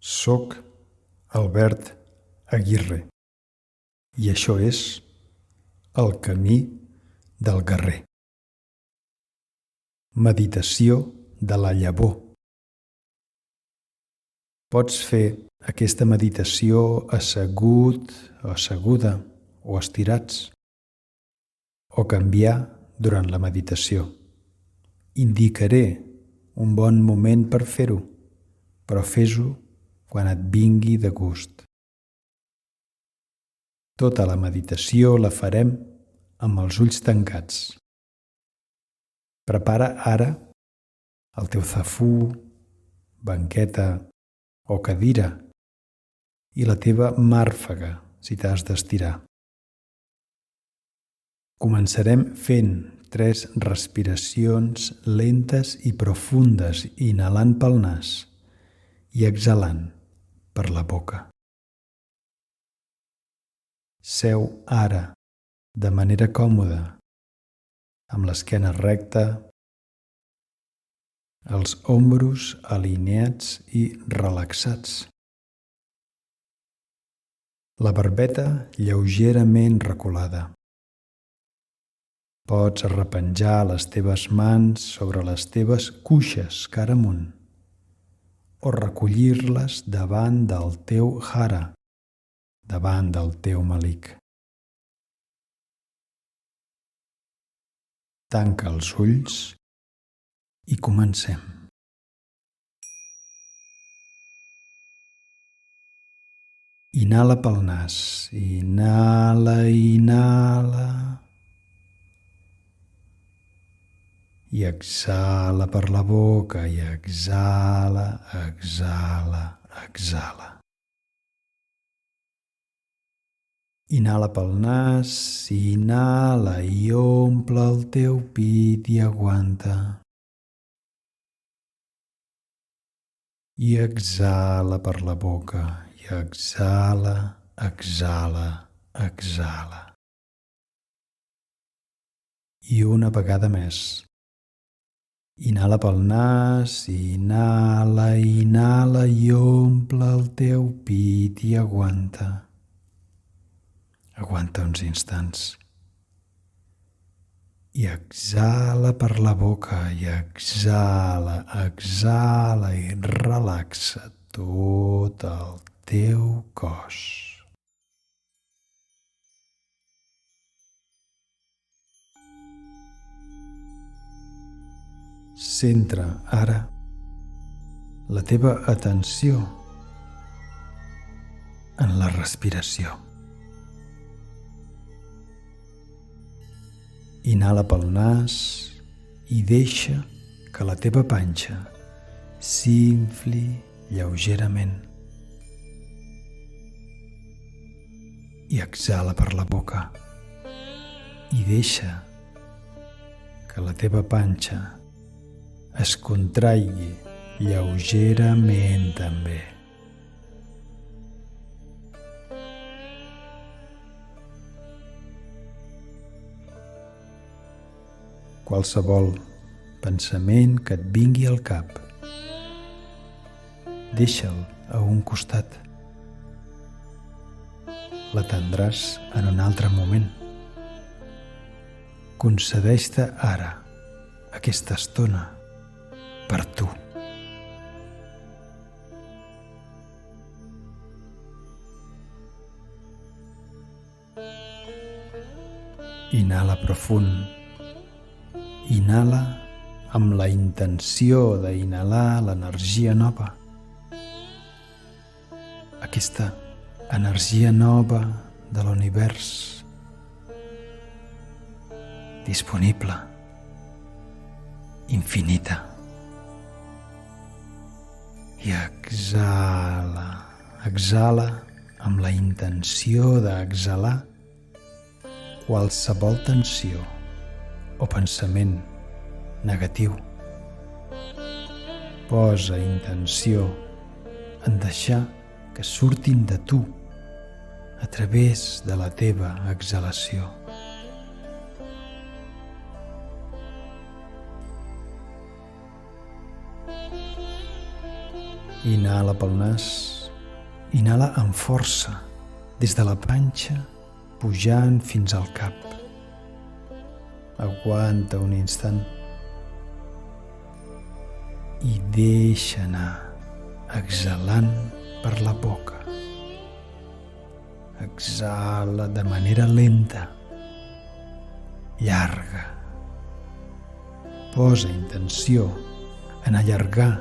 Soc Albert Aguirre i això és El camí del guerrer. Meditació de la llavor. Pots fer aquesta meditació assegut o asseguda o estirats o canviar durant la meditació. Indicaré un bon moment per fer-ho, però fes-ho quan et vingui de gust. Tota la meditació la farem amb els ulls tancats. Prepara ara el teu zafú, banqueta o cadira i la teva màrfega si t'has d'estirar. Començarem fent 3 respiracions lentes i profundes, inhalant pel nas i exhalant per la boca. Seu ara de manera còmoda, amb l'esquena recta, els ombros alineats i relaxats. La barbeta lleugerament reculada. Pots arrepenjar les teves mans sobre les teves cuixes cara amunt o recollir-les davant del teu hara, davant del teu malic. Tanca els ulls i comencem. Inhala pel nas. Inhala, inhala. I exhala per la boca i exhala, exhala, exhala. Inhala pel nas, inhala i omple el teu pit i aguanta. I exhala per la boca i exhala, exhala, exhala. I una vegada més. Inhala pel nas, inhala, inhala i omple el teu pit i aguanta. Aguanta uns instants. I exhala per la boca i exhala, exhala i relaxa tot el teu cos. Centra ara la teva atenció en la respiració. Inhala pel nas i deixa que la teva panxa s'infli lleugerament. I exhala per la boca i deixa que la teva panxa es contraigui lleugerament també. Qualsevol pensament que et vingui al cap, deixa'l a un costat. L'atendràs en un altre moment. Concedeix-te ara aquesta estona per tu. Inhala profund. Inhala amb la intenció d'inhalar l'energia nova. Aquesta energia nova de l'univers disponible, infinita. I exhala, exhala amb la intenció d'exhalar qualsevol tensió o pensament negatiu. Posa intenció en deixar que surtin de tu a través de la teva exhalació. Inhala pel nas Inhala amb força, des de la panxa, pujant fins al cap. Aguanta un instant i deixa anar, exhalant per la boca. Exhala de manera lenta, llarga. Posa intenció en allargar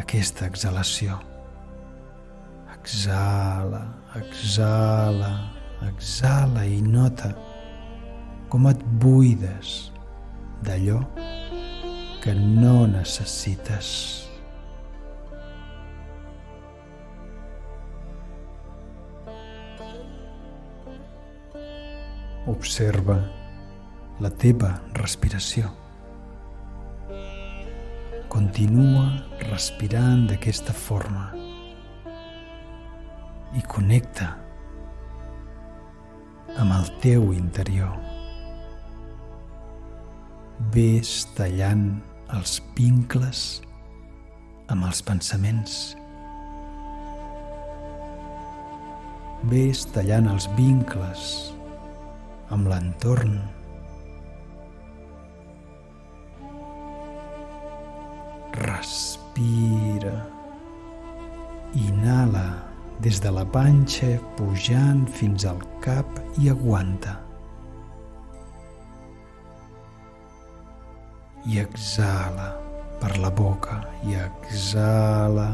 aquesta exhalació. Exhala, exhala, exhala i nota com et buides d'allò que no necessites. Observa la teva respiració. Continua respirant d'aquesta forma i connecta amb el teu interior. Ves tallant els vincles amb els pensaments. Ves tallant els vincles amb l'entorn. Respira. Inhala des de la panxa pujant fins al cap i aguanta. I exhala per la boca i exhala,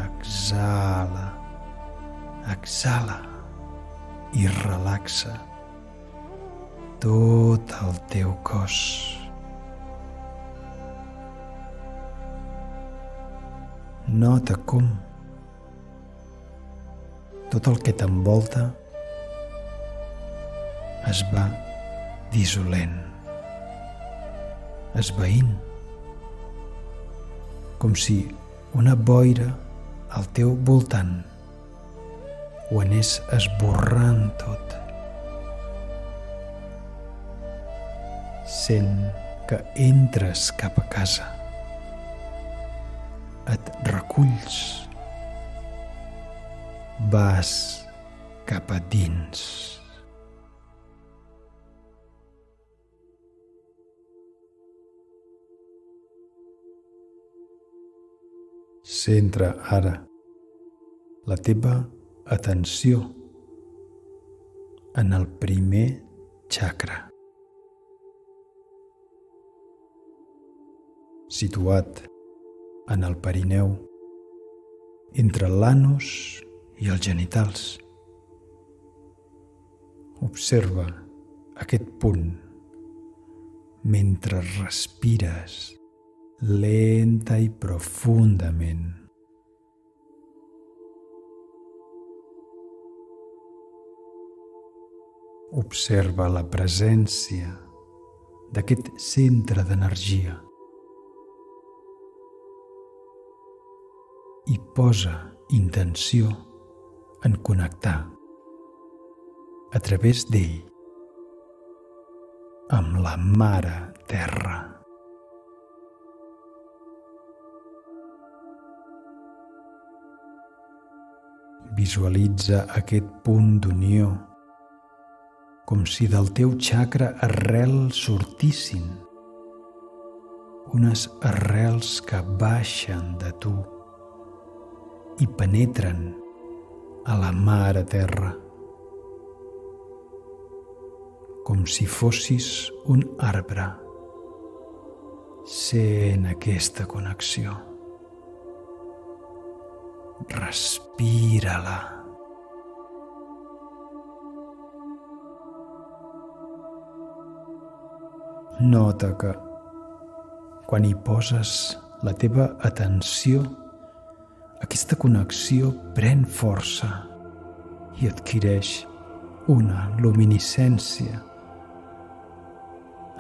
exhala, exhala i relaxa tot el teu cos. Nota com tot el que t'envolta es va dissolent, esvaint, com si una boira al teu voltant ho anés esborrant tot. Sent que entres cap a casa. Et reculls. Vas cap a dins. Centra ara la teva atenció en el primer chakra, situat en el perineu, entre l'anus i els genitals. Observa aquest punt mentre respires lenta i profundament. Observa la presència d'aquest centre d'energia i posa intenció en connectar a través d'ell amb la Mare Terra. Visualitza aquest punt d'unió com si del teu chakra arrel sortissin unes arrels que baixen de tu i penetren a la Mare Terra, com si fossis un arbre. Sent aquesta connexió. Respira-la. Nota que quan hi poses la teva atenció, aquesta connexió pren força i adquireix una luminescència.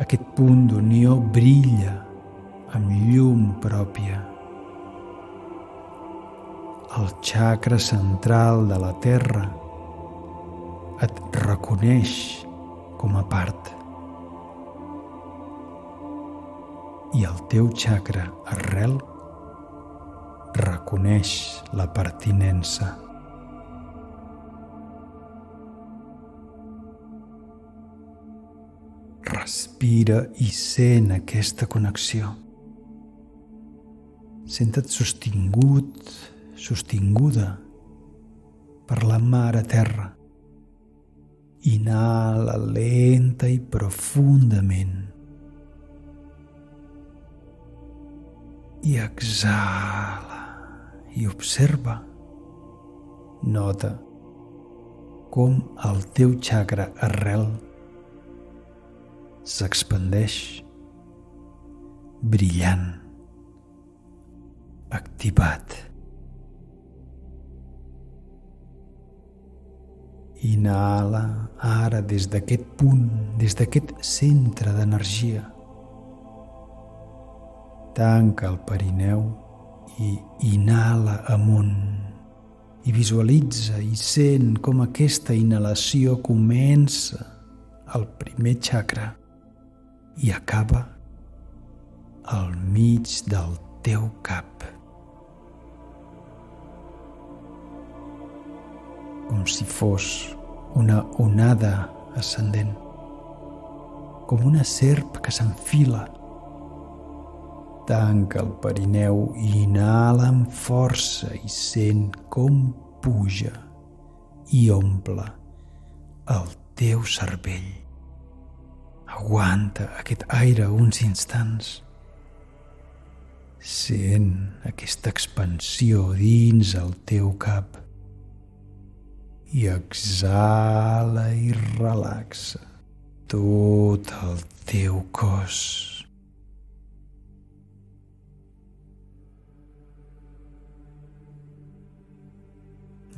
Aquest punt d'unió brilla amb llum pròpia. El chakra central de la Terra et reconeix com a part. I el teu chakra arrel reconeix la pertinença. Respira i sent aquesta connexió. Senta't sostingut, sostinguda per la Mare Terra. Inhala lenta i profundament. I exhala i observa. Nota com el teu chakra arrel s'expandeix, brillant, activat. Inhala ara des d'aquest punt, des d'aquest centre d'energia. Tanca el perineu i inhala amunt. I visualitza i sent com aquesta inhalació comença al primer chakra i acaba al mig del teu cap. Com si fos una onada ascendent, com una serp que s'enfila. Tanca el perineu i inhala amb força i sent com puja i omple el teu cervell. Aguanta aquest aire uns instants. Sent aquesta expansió dins el teu cap i exhala i relaxa tot el teu cos.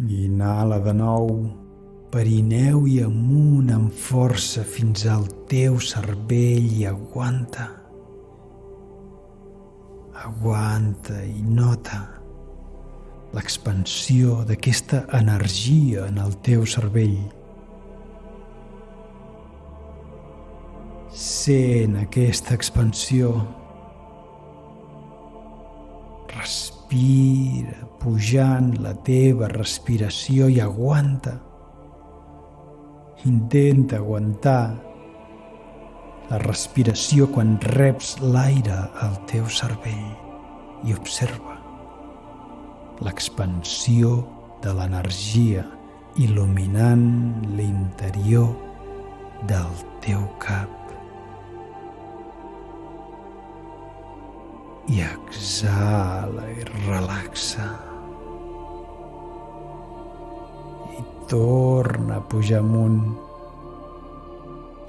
Inhala de nou, perineu i amunt amb força fins al teu cervell i aguanta. Aguanta i nota l'expansió d'aquesta energia en el teu cervell. Sent aquesta expansió. Respira, pujant la teva respiració i aguanta. Intenta aguantar la respiració quan reps l'aire al teu cervell i observa l'expansió de l'energia il·luminant l'interior del teu cap. I exhala i relaxa. I torna a pujar amunt.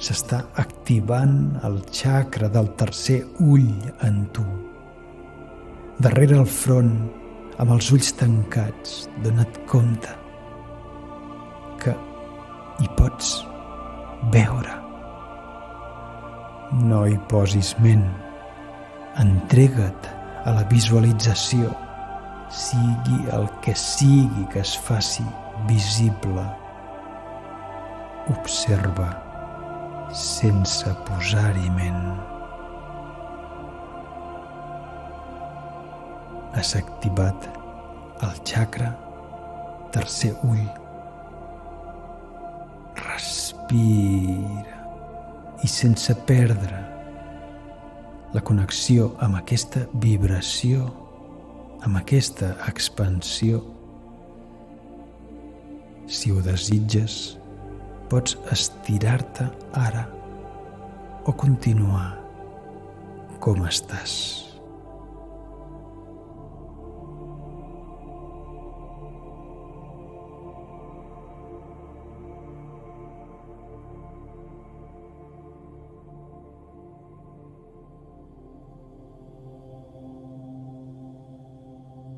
S'està activant el chakra del tercer ull en tu. Darrere el front, amb els ulls tancats, dona't compte que hi pots veure. No hi posis ment. Entrega't a la visualització, sigui el que sigui que es faci visible. Observa sense posar-hi ment. Has activat el chakra tercer ull. Respira i sense perdre la connexió amb aquesta vibració, amb aquesta expansió. Si ho desitges, pots estirar-te ara o continuar com estàs.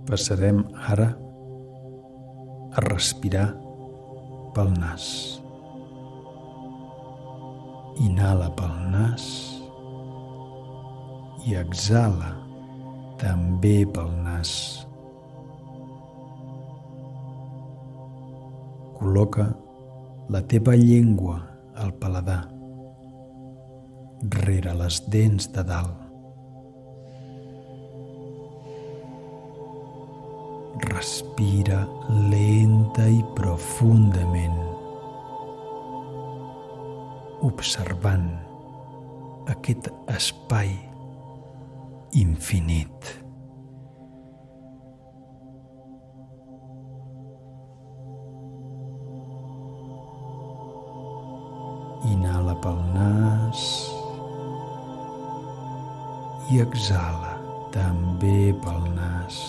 Passarem ara a respirar pel nas. Inhala pel nas i exhala també pel nas. Col·loca la teva llengua al paladar, rere les dents de dalt. Respira lenta i profundament, observant aquest espai infinit. Inhala pel nas i exhala també pel nas.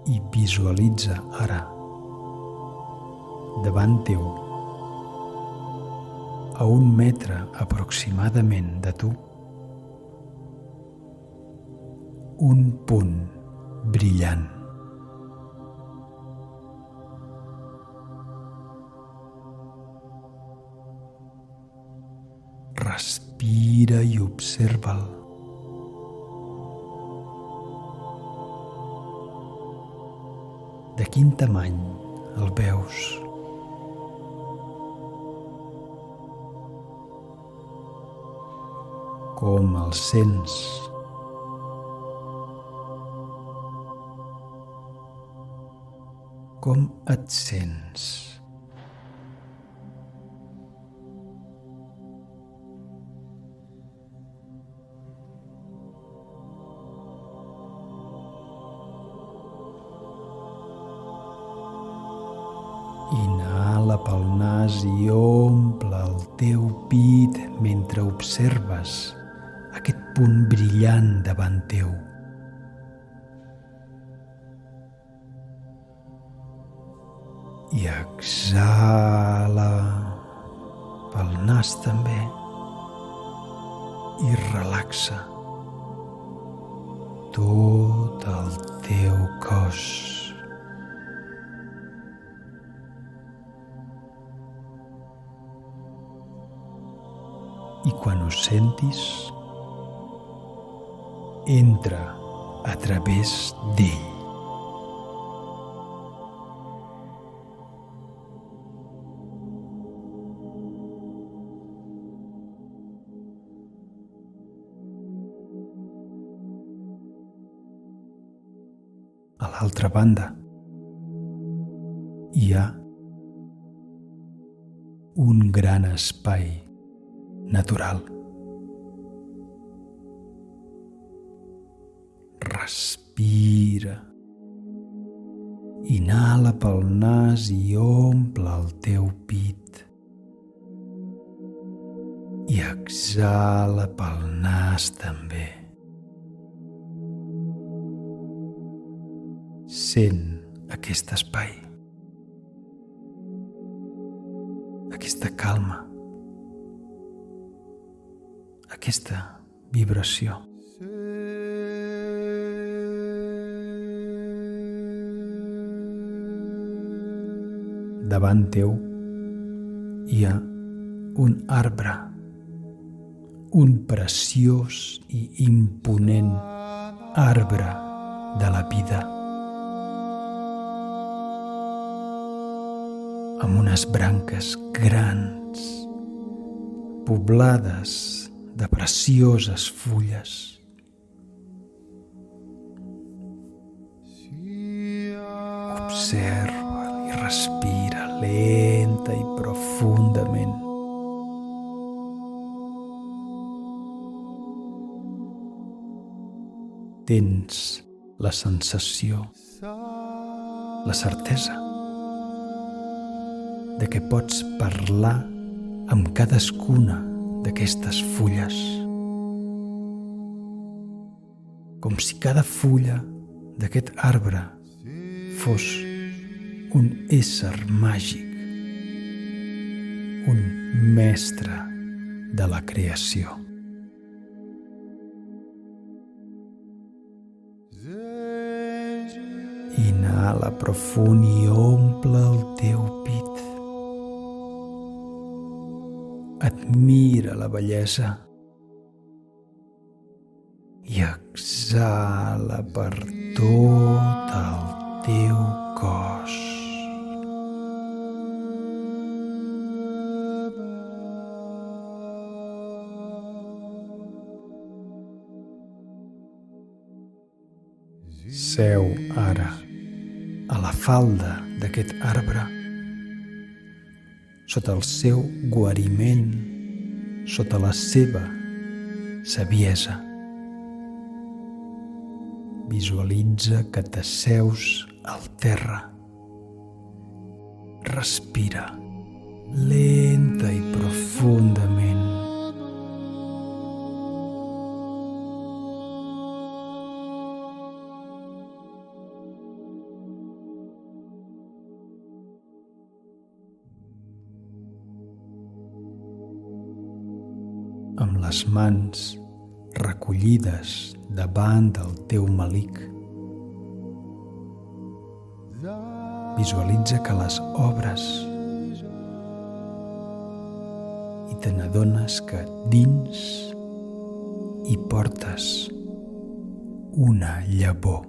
I visualitza ara davant teu, a 1 metre aproximadament de tu, un punt brillant. Respira i observa'l. De quin tamany el veus? Com el sents? Com et sents? Inhala pel nas i omple el teu pit mentre observes aquest punt brillant davant teu. I exhala pel nas també i relaxa tot el teu cos. I quan ho sentis, entra a través d'ell. A l'altra banda hi ha un gran espai natural. Respira. Inhala pel nas i omple el teu pit. I exhala pel nas també. Sent aquest espai, aquesta calma, aquesta vibració. Davant teu hi ha un arbre, un preciós i imponent arbre de la vida, amb unes branques grans, poblades de precioses fulles. Observa i respira lenta i profundament. Tens la sensació, la certesa de que pots parlar amb cadascuna d'aquestes fulles, com si cada fulla d'aquest arbre fos un ésser màgic, un mestre de la creació. Inhala profund i omple el teu pit. Admira la bellesa i exhala per tot el teu cos. Seu ara a la falda d'aquest arbre, sota el seu guariment, sota la seva saviesa. Visualitza que t'asseus al terra. Respira lenta i profundament. Amb les mans recollides davant del teu malic, visualitza que les obres i te n'adones que dins hi portes una llavor.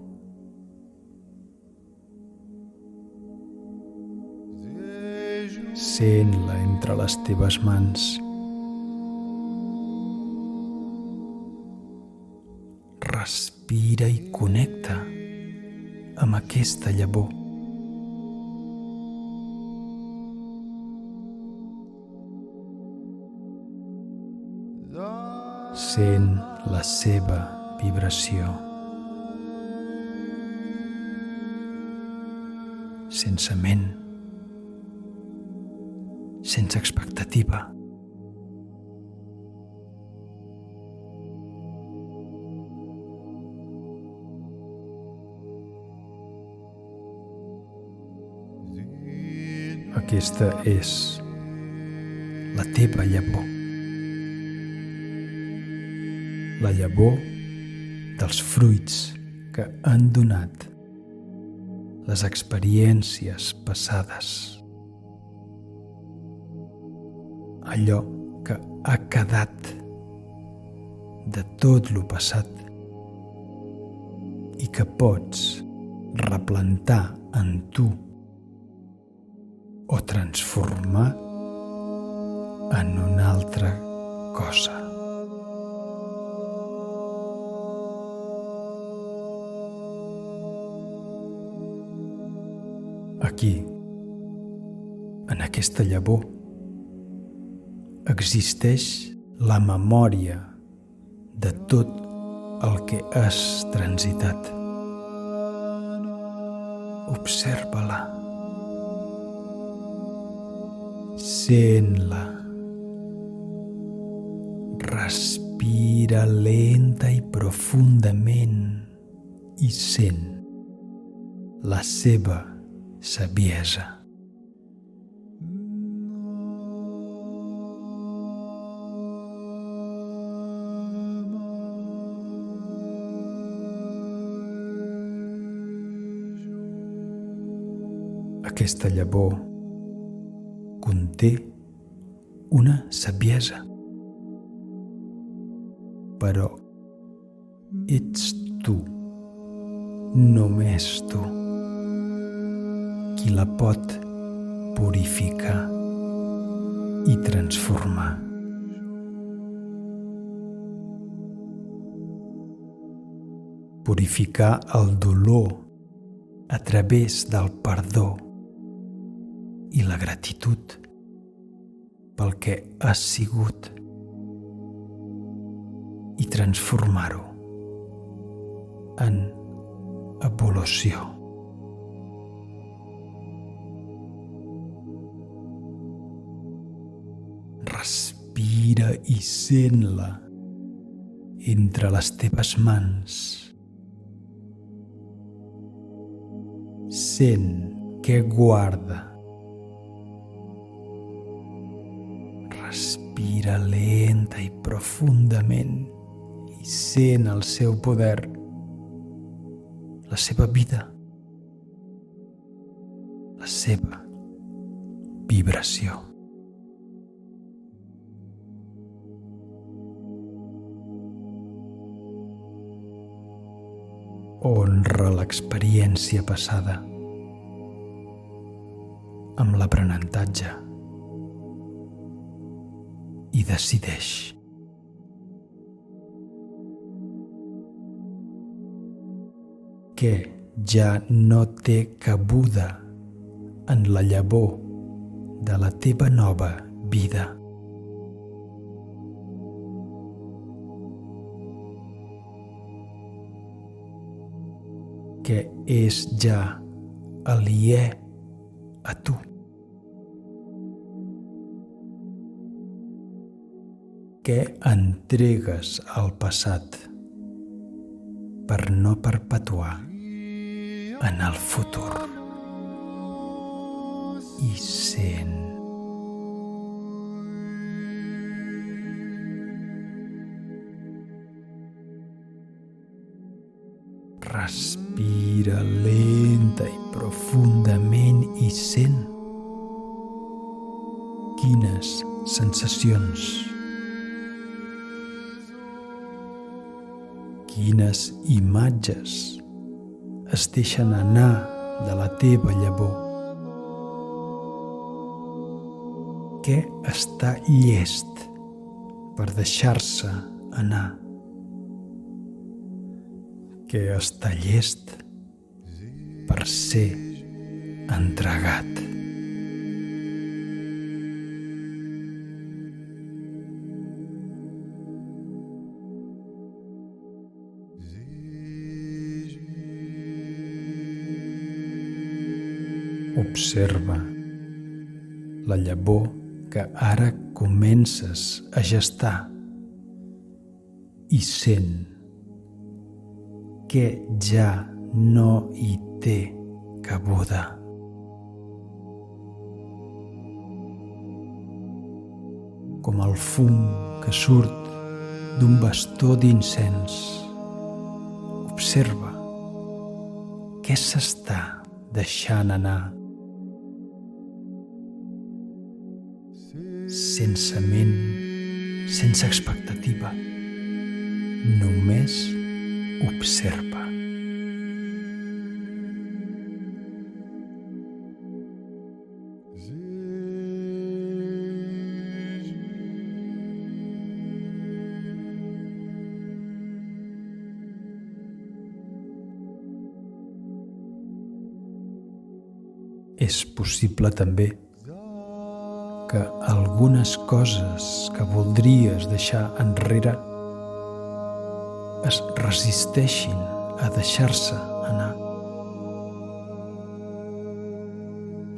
Sent-la entre les teves mans. Respira i connecta amb aquesta llavor. Sent la seva vibració. Sense ment, sense expectativa. Aquesta és la teva llavor. La llavor dels fruits que han donat les experiències passades. Allò que ha quedat de tot lo passat i que pots replantar en tu o transformar en una altra cosa. Aquí, en aquesta llavor, existeix la memòria de tot el que has transitat. Observa-la. Sent-la. Respira lenta i profundament i sent la seva saviesa. Aquesta llavor conté una saviesa, però ets tu, només tu, qui la pot purificar i transformar. Purificar el dolor a través del perdó i la gratitud pel que has sigut i transformar-ho en evolució. Respira i sent-la entre les teves mans. Sent què guarda. Respira lenta i profundament i sent el seu poder, la seva vida, la seva vibració. Honra l'experiència passada amb l'aprenentatge i decideix que ja no té cabuda en la llavor de la teva nova vida. Que és ja aliè a tu. Que entregues al passat per no perpetuar en el futur. I sent. Respira lenta i profundament i sent quines sensacions, quines imatges es deixen anar de la teva llavor. Què està llest per deixar-se anar? Què està llest per ser entregat? Observa la llavor que ara comences a gestar i sent que ja no hi té cabuda. Com el fum que surt d'un bastó d'incens. Observa què s'està deixant anar. Sense ment, sense expectativa, només observa. És possible també que algunes coses que voldries deixar enrere es resisteixin a deixar-se anar.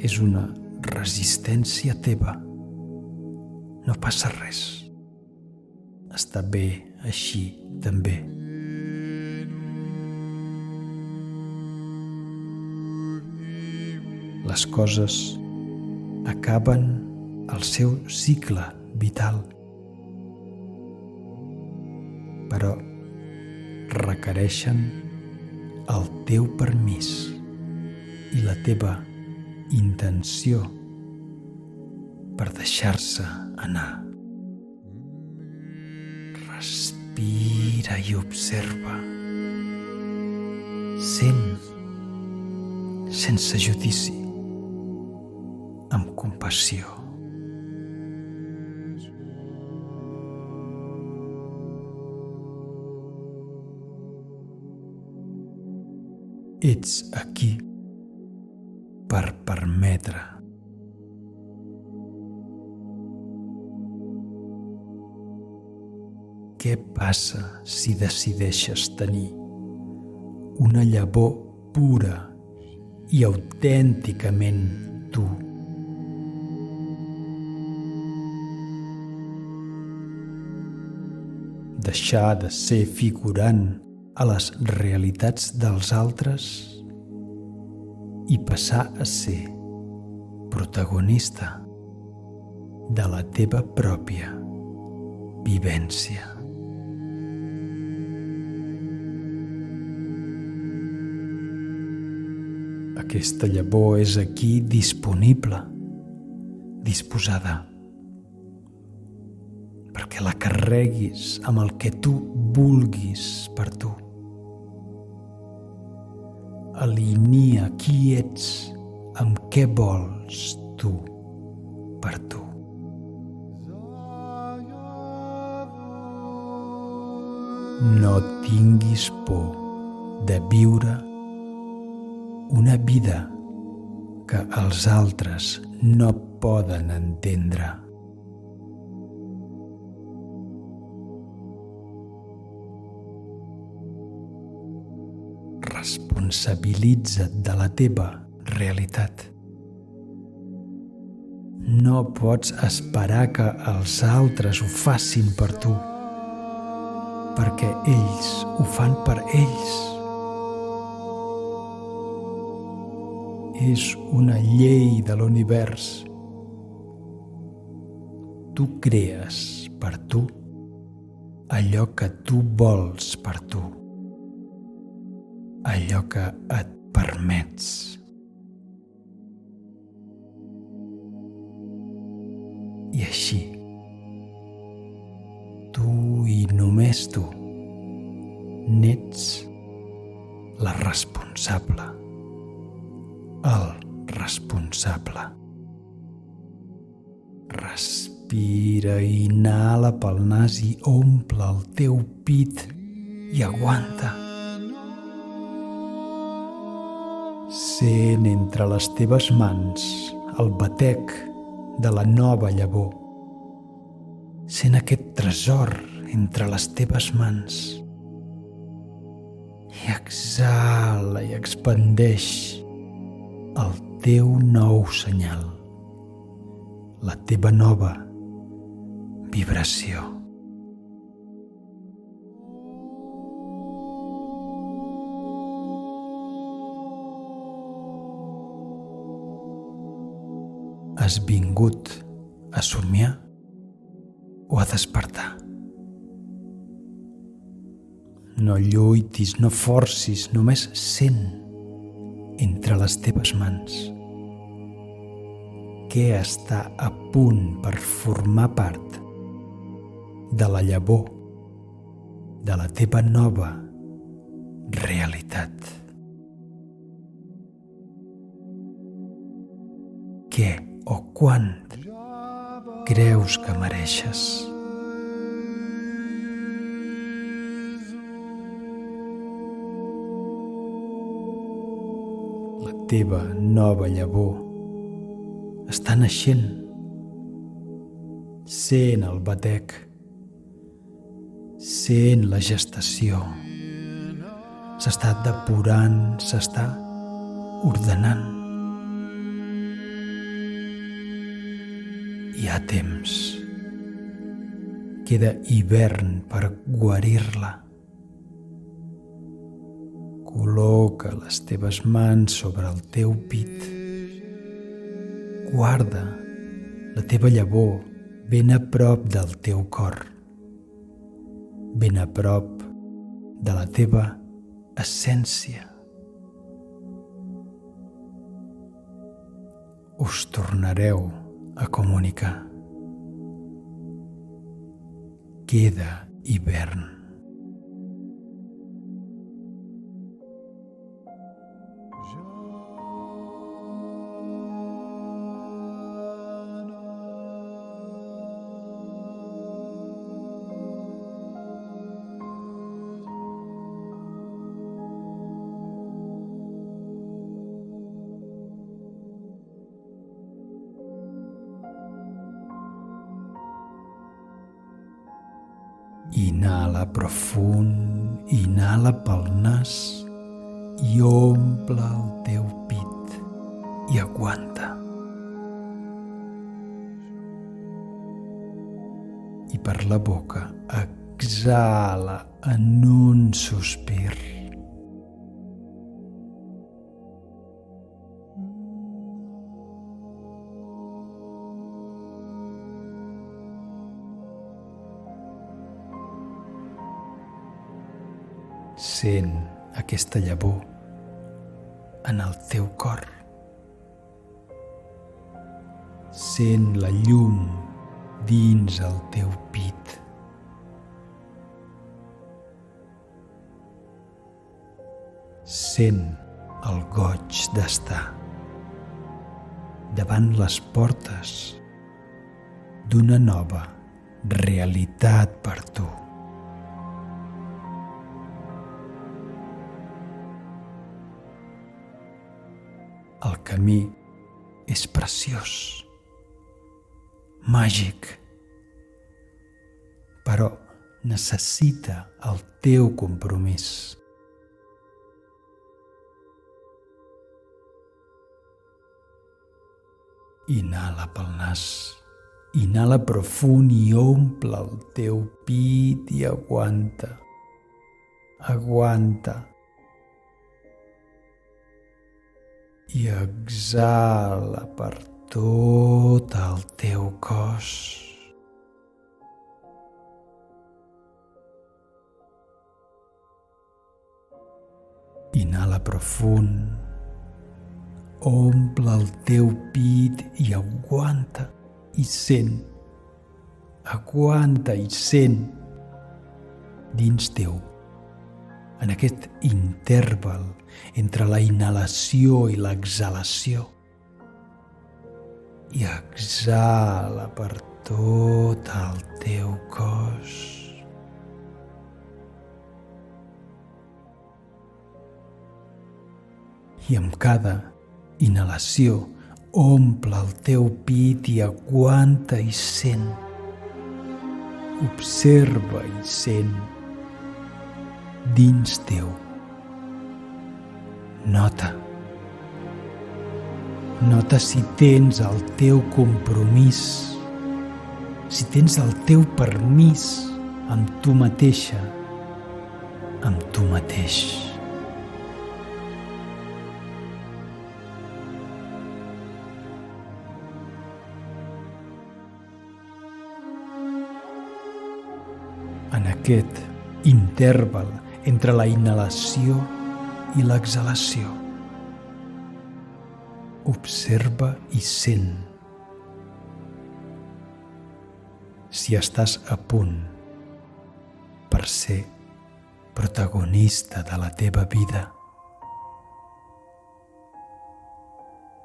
És una resistència teva. No passa res. Està bé així també. Les coses acaben el seu cicle vital, però requereixen el teu permís i la teva intenció per deixar-se anar. Respira i observa. Sent sense judici, amb compassió. Ets aquí per permetre. Què passa si decideixes tenir una llavor pura i autènticament tu? Deixar de ser figurant a les realitats dels altres i passar a ser protagonista de la teva pròpia vivència. Aquesta llavor és aquí disponible, disposada, perquè la carreguis amb el que tu vulguis per tu. Alinea qui ets amb què vols tu per tu. No tinguis por de viure una vida que els altres no poden entendre. Responsabilitza't de la teva realitat. No pots esperar que els altres ho facin per tu, perquè ells ho fan per ells. És una llei de l'univers. Tu crees per tu allò que tu vols per tu, allò que et permets. I així, tu i només tu n'ets la responsable, el responsable. Respira i inhala pel nas i omple el teu pit i aguanta. Sent entre les teves mans el batec de la nova llavor. Sent aquest tresor entre les teves mans. I exhala i expandeix el teu nou senyal, la teva nova vibració. Has vingut a somiar o a despertar. No lluitis, no forcis, només sent entre les teves mans què està a punt per formar part de la llavor de la teva nova realitat. Què o quant creus que mereixes? La teva nova llavor està naixent. Sent el batec, sent la gestació. S'està depurant, s'està ordenant. Hi ha temps. Queda hivern per guarir-la. Col·loca les teves mans sobre el teu pit. Guarda la teva llavor ben a prop del teu cor, ben a prop de la teva essència. Us tornareu a comunicar. Queda hivern. Inhala profund, inhala pel nas i omple el teu pit i aguanta. I per la boca exhala en un sospir. Sent aquesta llavor en el teu cor. Sent la llum dins el teu pit. Sent el goig d'estar davant les portes d'una nova realitat per tu. camí és preciós, màgic, però necessita el teu compromís. Inhala pel nas, inhala profund i omple el teu pit i aguanta, aguanta. I exhala per tot el teu cos. Inhala profund, omple el teu pit i aguanta i sent, aguanta i sent dins teu, en aquest interval entre la inhalació i l'exhalació, i exhala per tot el teu cos. I amb cada inhalació omple el teu pit i aguanta i sent. Observa i sent dins teu. Nota si tens el teu compromís, si tens el teu permís amb tu mateixa, amb tu mateix. En aquest interval entre la inhalació i l'exhalació, observa i sent si estàs a punt per ser protagonista de la teva vida.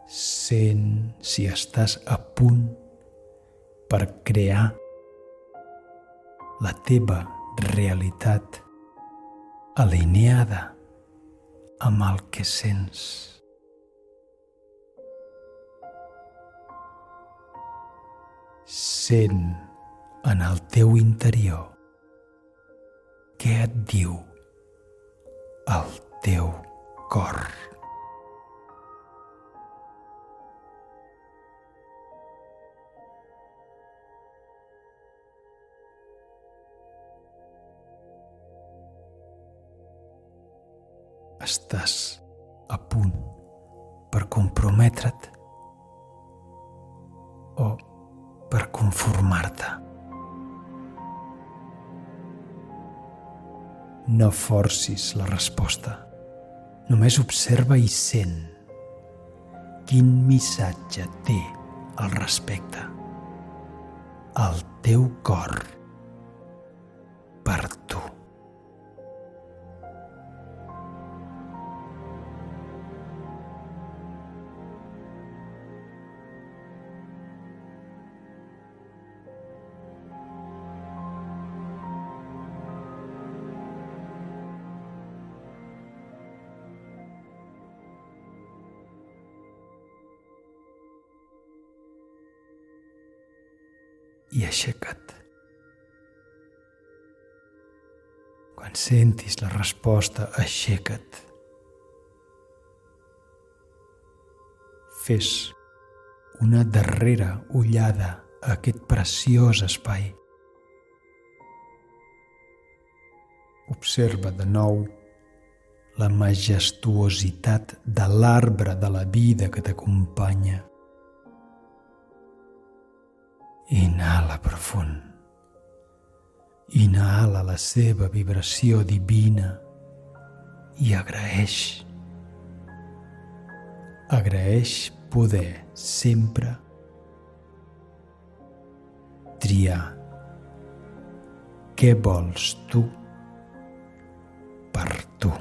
Sent si estàs a punt per crear la teva realitat alineada amb el que sents. Sent en el teu interior què et diu el teu cor. Estàs a punt per comprometre't o per conformar-te. No forcis la resposta. Només observa i sent quin missatge té al respecte el teu cor per tu. I aixeca't. Quan sentis la resposta, aixeca't. Fes una darrera ullada a aquest preciós espai. Observa de nou la majestuositat de l'arbre de la vida que t'acompanya. Inhala profund. Inhala la seva vibració divina i agraeix. Agraeix poder sempre triar què vols tu per tu.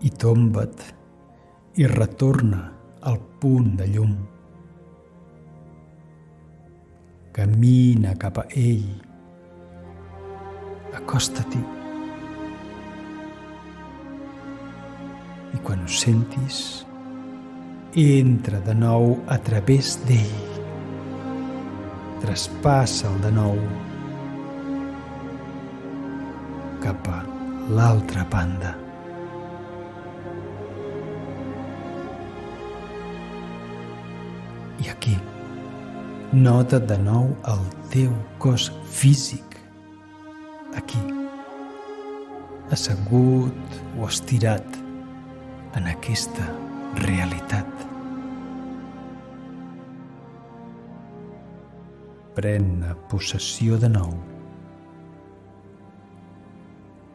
I tomba't i retorna al punt de llum. Camina cap a ell. Acosta-t'hi. I quan ho sentis, entra de nou a través d'ell. Traspassa'l de nou cap a l'altra banda. I aquí, nota de nou el teu cos físic. Aquí, assegut o estirat en aquesta realitat. Pren-ne possessió de nou.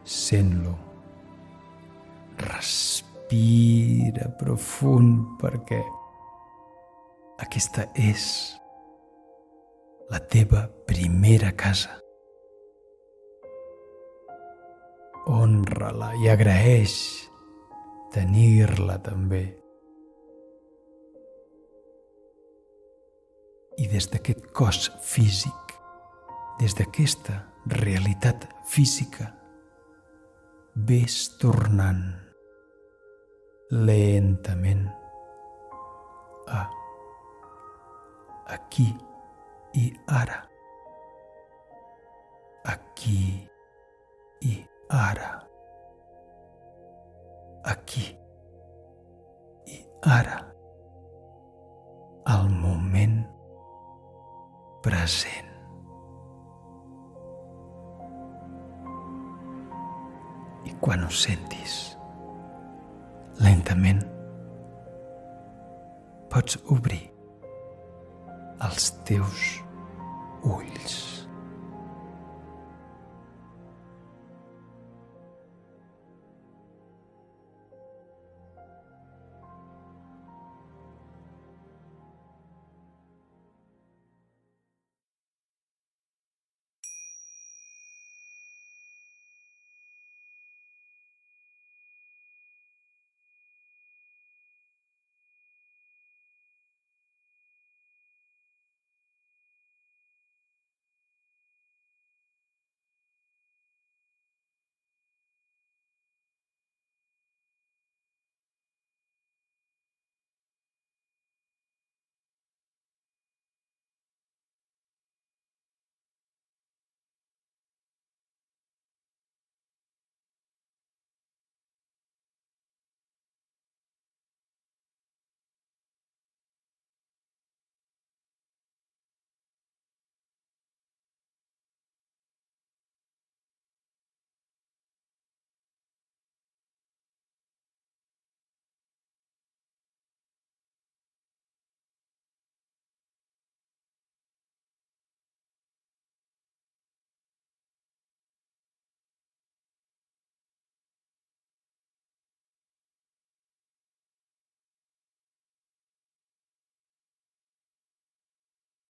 Sent-lo. Respira profund perquè aquesta és la teva primera casa. Honra-la i agraeix tenir-la també. I des d'aquest cos físic, des d'aquesta realitat física, ves tornant lentament a aquí i ara. Aquí i ara. Aquí i ara. Al moment present. I quan ho sentis, lentament, pots obrir els teus ulls.